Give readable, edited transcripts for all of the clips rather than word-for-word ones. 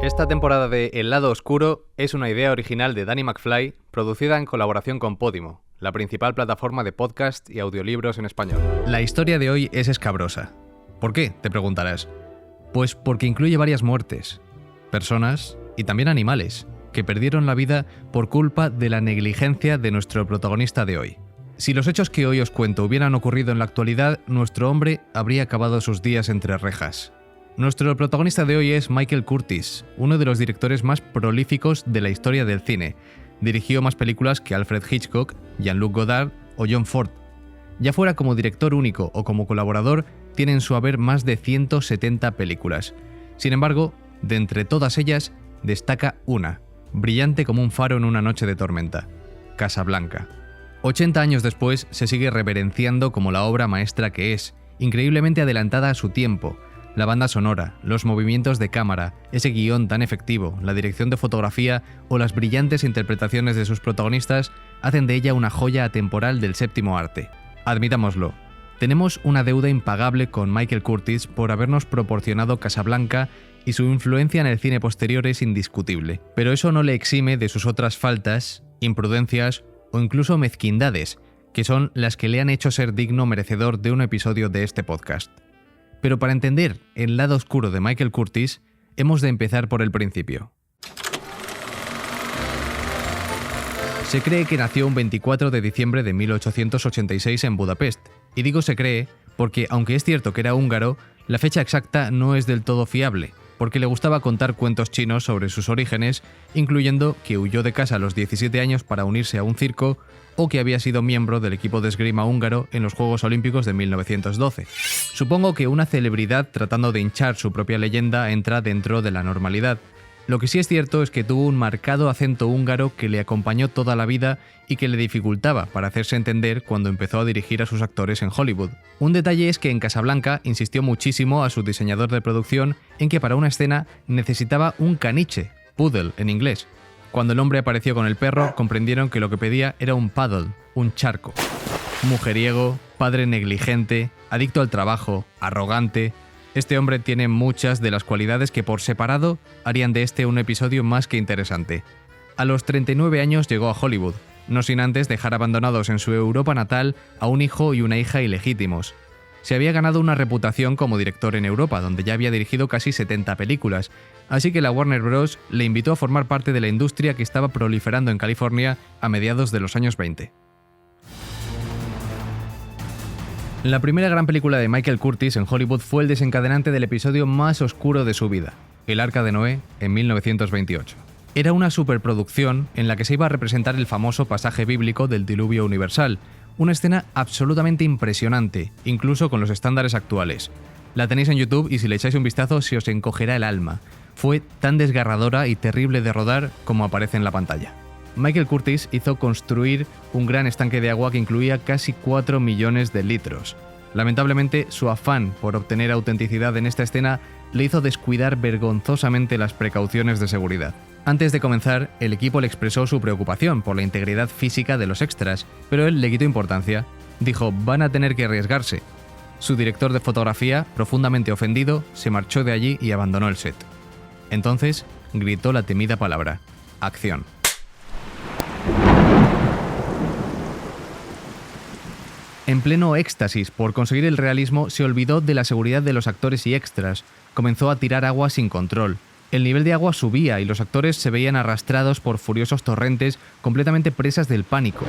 Esta temporada de El lado oscuro es una idea original de Danny McFly, producida en colaboración con Podimo, la principal plataforma de podcast y audiolibros en español. La historia de hoy es escabrosa. ¿Por qué?, te preguntarás. Pues porque incluye varias muertes, personas y también animales, que perdieron la vida por culpa de la negligencia de nuestro protagonista de hoy. Si los hechos que hoy os cuento hubieran ocurrido en la actualidad, nuestro hombre habría acabado sus días entre rejas. Nuestro protagonista de hoy es Michael Curtiz, uno de los directores más prolíficos de la historia del cine. Dirigió más películas que Alfred Hitchcock, Jean-Luc Godard o John Ford. Ya fuera como director único o como colaborador, tiene en su haber más de 170 películas. Sin embargo, de entre todas ellas, destaca una, brillante como un faro en una noche de tormenta: Casablanca. 80 años después, se sigue reverenciando como la obra maestra que es, increíblemente adelantada a su tiempo. La banda sonora, los movimientos de cámara, ese guión tan efectivo, la dirección de fotografía o las brillantes interpretaciones de sus protagonistas hacen de ella una joya atemporal del séptimo arte. Admitámoslo, tenemos una deuda impagable con Michael Curtiz por habernos proporcionado Casablanca y su influencia en el cine posterior es indiscutible. Pero eso no le exime de sus otras faltas, imprudencias o incluso mezquindades, que son las que le han hecho ser digno merecedor de un episodio de este podcast. Pero para entender el lado oscuro de Michael Curtiz, hemos de empezar por el principio. Se cree que nació un 24 de diciembre de 1886 en Budapest, y digo se cree porque, aunque es cierto que era húngaro, la fecha exacta no es del todo fiable, porque le gustaba contar cuentos chinos sobre sus orígenes, incluyendo que huyó de casa a los 17 años para unirse a un circo, o que había sido miembro del equipo de esgrima húngaro en los Juegos Olímpicos de 1912. Supongo que una celebridad tratando de hinchar su propia leyenda entra dentro de la normalidad. Lo que sí es cierto es que tuvo un marcado acento húngaro que le acompañó toda la vida y que le dificultaba para hacerse entender cuando empezó a dirigir a sus actores en Hollywood. Un detalle es que en Casablanca insistió muchísimo a su diseñador de producción en que para una escena necesitaba un caniche, poodle en inglés. Cuando el hombre apareció con el perro, comprendieron que lo que pedía era un paddle, un charco. Mujeriego, padre negligente, adicto al trabajo, arrogante. Este hombre tiene muchas de las cualidades que por separado harían de este un episodio más que interesante. A los 39 años llegó a Hollywood, no sin antes dejar abandonados en su Europa natal a un hijo y una hija ilegítimos. Se había ganado una reputación como director en Europa, donde ya había dirigido casi 70 películas, así que la Warner Bros. Le invitó a formar parte de la industria que estaba proliferando en California a mediados de los años 20. La primera gran película de Michael Curtiz en Hollywood fue el desencadenante del episodio más oscuro de su vida, El Arca de Noé, en 1928. Era una superproducción en la que se iba a representar el famoso pasaje bíblico del diluvio universal, una escena absolutamente impresionante, incluso con los estándares actuales. La tenéis en YouTube y si le echáis un vistazo se os encogerá el alma. Fue tan desgarradora y terrible de rodar como aparece en la pantalla. Michael Curtiz hizo construir un gran estanque de agua que incluía casi 4 millones de litros. Lamentablemente, su afán por obtener autenticidad en esta escena le hizo descuidar vergonzosamente las precauciones de seguridad. Antes de comenzar, el equipo le expresó su preocupación por la integridad física de los extras, pero él le quitó importancia. Dijo, van a tener que arriesgarse. Su director de fotografía, profundamente ofendido, se marchó de allí y abandonó el set. Entonces, gritó la temida palabra: acción. En pleno éxtasis por conseguir el realismo, se olvidó de la seguridad de los actores y extras. Comenzó a tirar agua sin control. El nivel de agua subía y los actores se veían arrastrados por furiosos torrentes, completamente presas del pánico.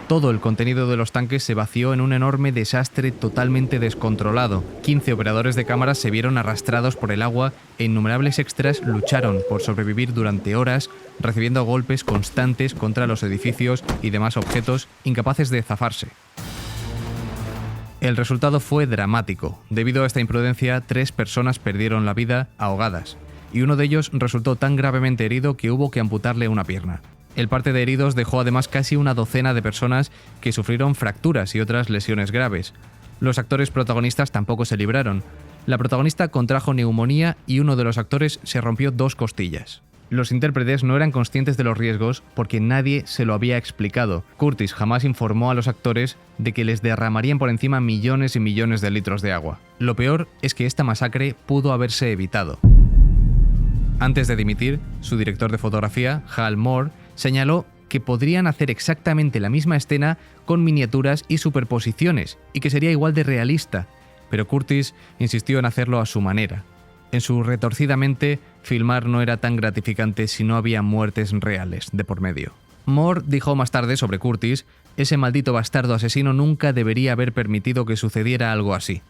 Todo el contenido de los tanques se vació en un enorme desastre totalmente descontrolado. 15 operadores de cámaras se vieron arrastrados por el agua e innumerables extras lucharon por sobrevivir durante horas, recibiendo golpes constantes contra los edificios y demás objetos, incapaces de zafarse. El resultado fue dramático. Debido a esta imprudencia, 3 personas perdieron la vida ahogadas, y uno de ellos resultó tan gravemente herido que hubo que amputarle una pierna. El parte de heridos dejó además casi una docena de personas que sufrieron fracturas y otras lesiones graves. Los actores protagonistas tampoco se libraron. La protagonista contrajo neumonía y uno de los actores se rompió 2 costillas. Los intérpretes no eran conscientes de los riesgos porque nadie se lo había explicado. Curtiz jamás informó a los actores de que les derramarían por encima millones y millones de litros de agua. Lo peor es que esta masacre pudo haberse evitado. Antes de dimitir, su director de fotografía, Hal Moore, señaló que podrían hacer exactamente la misma escena con miniaturas y superposiciones, y que sería igual de realista, pero Curtis insistió en hacerlo a su manera. En su retorcida mente, filmar no era tan gratificante si no había muertes reales de por medio. Moore dijo más tarde sobre Curtis: ese maldito bastardo asesino nunca debería haber permitido que sucediera algo así.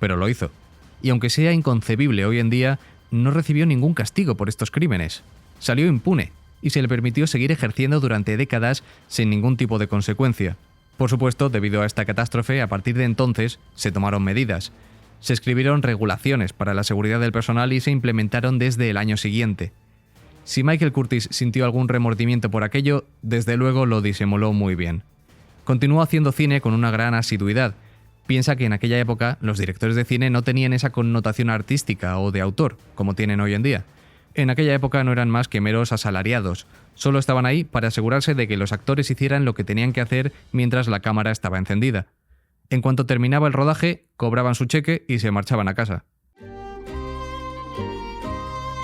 Pero lo hizo. Y aunque sea inconcebible hoy en día, no recibió ningún castigo por estos crímenes. Salió impune y se le permitió seguir ejerciendo durante décadas sin ningún tipo de consecuencia. Por supuesto, debido a esta catástrofe, a partir de entonces se tomaron medidas. Se escribieron regulaciones para la seguridad del personal y se implementaron desde el año siguiente. Si Michael Curtis sintió algún remordimiento por aquello, desde luego lo disimuló muy bien. Continuó haciendo cine con una gran asiduidad. Piensa que en aquella época los directores de cine no tenían esa connotación artística o de autor, como tienen hoy en día. En aquella época no eran más que meros asalariados, solo estaban ahí para asegurarse de que los actores hicieran lo que tenían que hacer mientras la cámara estaba encendida. En cuanto terminaba el rodaje, cobraban su cheque y se marchaban a casa.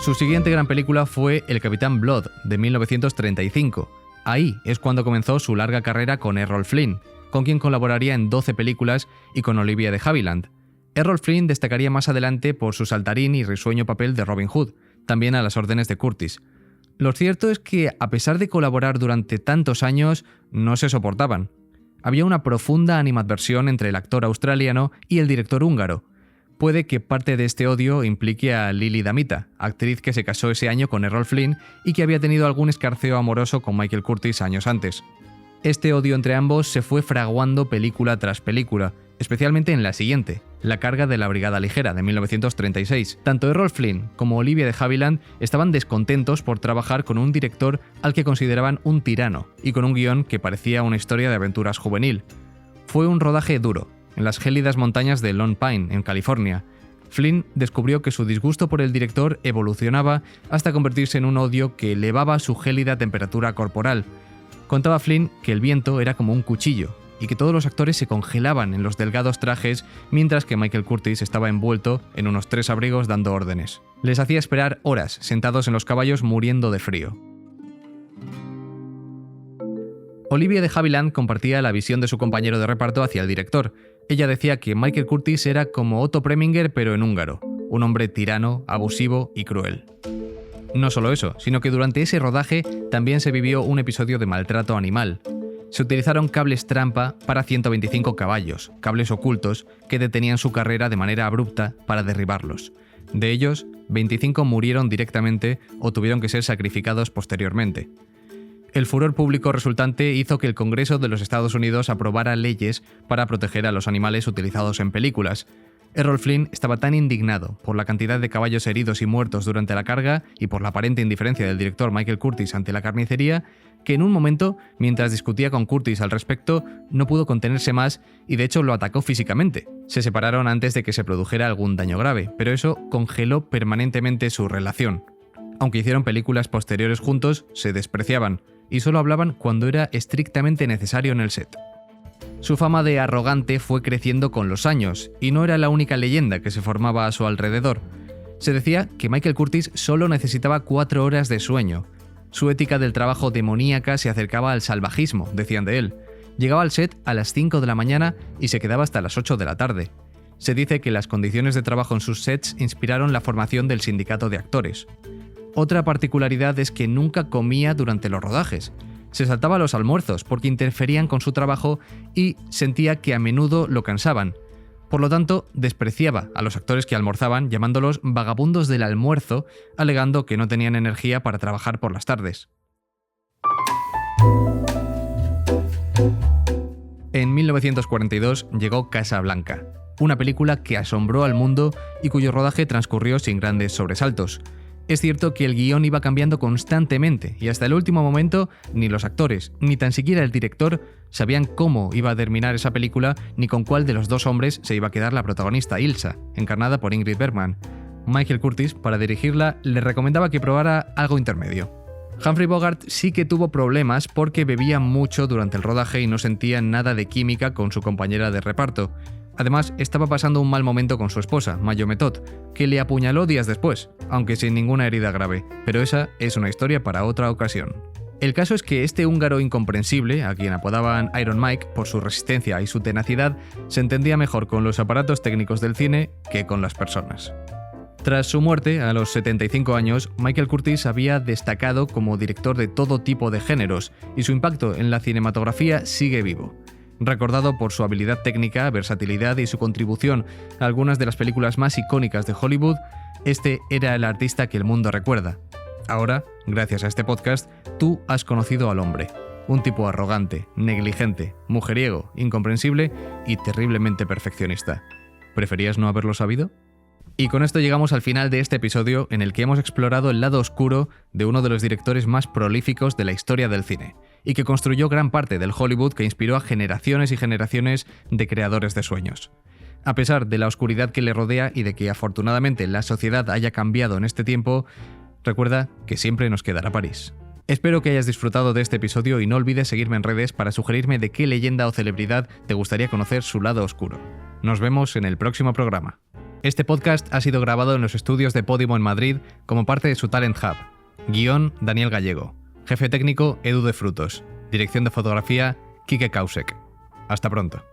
Su siguiente gran película fue El Capitán Blood, de 1935. Ahí es cuando comenzó su larga carrera con Errol Flynn, con quien colaboraría en 12 películas y con Olivia de Havilland. Errol Flynn destacaría más adelante por su saltarín y risueño papel de Robin Hood, también a las órdenes de Curtis. Lo cierto es que, a pesar de colaborar durante tantos años, no se soportaban. Había una profunda animadversión entre el actor australiano y el director húngaro. Puede que parte de este odio implique a Lili Damita, actriz que se casó ese año con Errol Flynn y que había tenido algún escarceo amoroso con Michael Curtis años antes. Este odio entre ambos se fue fraguando película tras película, especialmente en la siguiente, La carga de la Brigada Ligera, de 1936. Tanto Errol Flynn como Olivia de Havilland estaban descontentos por trabajar con un director al que consideraban un tirano y con un guión que parecía una historia de aventuras juvenil. Fue un rodaje duro, en las gélidas montañas de Lone Pine, en California. Flynn descubrió que su disgusto por el director evolucionaba hasta convertirse en un odio que elevaba su gélida temperatura corporal. Contaba Flynn que el viento era como un cuchillo y que todos los actores se congelaban en los delgados trajes mientras que Michael Curtis estaba envuelto en unos 3 abrigos dando órdenes. Les hacía esperar horas sentados en los caballos muriendo de frío. Olivia de Havilland compartía la visión de su compañero de reparto hacia el director. Ella decía que Michael Curtis era como Otto Preminger pero en húngaro, un hombre tirano, abusivo y cruel. No solo eso, sino que durante ese rodaje también se vivió un episodio de maltrato animal. Se utilizaron cables trampa para 125 caballos, cables ocultos que detenían su carrera de manera abrupta para derribarlos. De ellos, 25 murieron directamente o tuvieron que ser sacrificados posteriormente. El furor público resultante hizo que el Congreso de los Estados Unidos aprobara leyes para proteger a los animales utilizados en películas. Errol Flynn estaba tan indignado por la cantidad de caballos heridos y muertos durante la carga y por la aparente indiferencia del director Michael Curtis ante la carnicería, que en un momento, mientras discutía con Curtis al respecto, no pudo contenerse más y de hecho lo atacó físicamente. Se separaron antes de que se produjera algún daño grave, pero eso congeló permanentemente su relación. Aunque hicieron películas posteriores juntos, se despreciaban y solo hablaban cuando era estrictamente necesario en el set. Su fama de arrogante fue creciendo con los años, y no era la única leyenda que se formaba a su alrededor. Se decía que Michael Curtis solo necesitaba 4 horas de sueño. Su ética del trabajo demoníaca se acercaba al salvajismo, decían de él. Llegaba al set a las 5 de la mañana y se quedaba hasta las 8 de la tarde. Se dice que las condiciones de trabajo en sus sets inspiraron la formación del sindicato de actores. Otra particularidad es que nunca comía durante los rodajes. Se saltaba los almuerzos porque interferían con su trabajo y sentía que a menudo lo cansaban. Por lo tanto, despreciaba a los actores que almorzaban, llamándolos vagabundos del almuerzo, alegando que no tenían energía para trabajar por las tardes. En 1942 llegó Casablanca, una película que asombró al mundo y cuyo rodaje transcurrió sin grandes sobresaltos. Es cierto que el guión iba cambiando constantemente y hasta el último momento ni los actores, ni tan siquiera el director sabían cómo iba a terminar esa película ni con cuál de los 2 hombres se iba a quedar la protagonista Ilsa, encarnada por Ingrid Bergman. Michael Curtis, para dirigirla, le recomendaba que probara algo intermedio. Humphrey Bogart sí que tuvo problemas porque bebía mucho durante el rodaje y no sentía nada de química con su compañera de reparto. Además, estaba pasando un mal momento con su esposa, Mayo Method, que le apuñaló días después, aunque sin ninguna herida grave, pero esa es una historia para otra ocasión. El caso es que este húngaro incomprensible, a quien apodaban Iron Mike por su resistencia y su tenacidad, se entendía mejor con los aparatos técnicos del cine que con las personas. Tras su muerte, a los 75 años, Michael Curtiz había destacado como director de todo tipo de géneros, y su impacto en la cinematografía sigue vivo. Recordado por su habilidad técnica, versatilidad y su contribución a algunas de las películas más icónicas de Hollywood, este era el artista que el mundo recuerda. Ahora, gracias a este podcast, tú has conocido al hombre. Un tipo arrogante, negligente, mujeriego, incomprensible y terriblemente perfeccionista. ¿Preferías no haberlo sabido? Y con esto llegamos al final de este episodio en el que hemos explorado el lado oscuro de uno de los directores más prolíficos de la historia del cine, y que construyó gran parte del Hollywood que inspiró a generaciones y generaciones de creadores de sueños. A pesar de la oscuridad que le rodea y de que afortunadamente la sociedad haya cambiado en este tiempo, recuerda que siempre nos quedará París. Espero que hayas disfrutado de este episodio y no olvides seguirme en redes para sugerirme de qué leyenda o celebridad te gustaría conocer su lado oscuro. Nos vemos en el próximo programa. Este podcast ha sido grabado en los estudios de Podimo en Madrid como parte de su Talent Hub. Guión, Daniel Gallego. Jefe técnico, Edu de Frutos. Dirección de fotografía, Quique Kausek. Hasta pronto.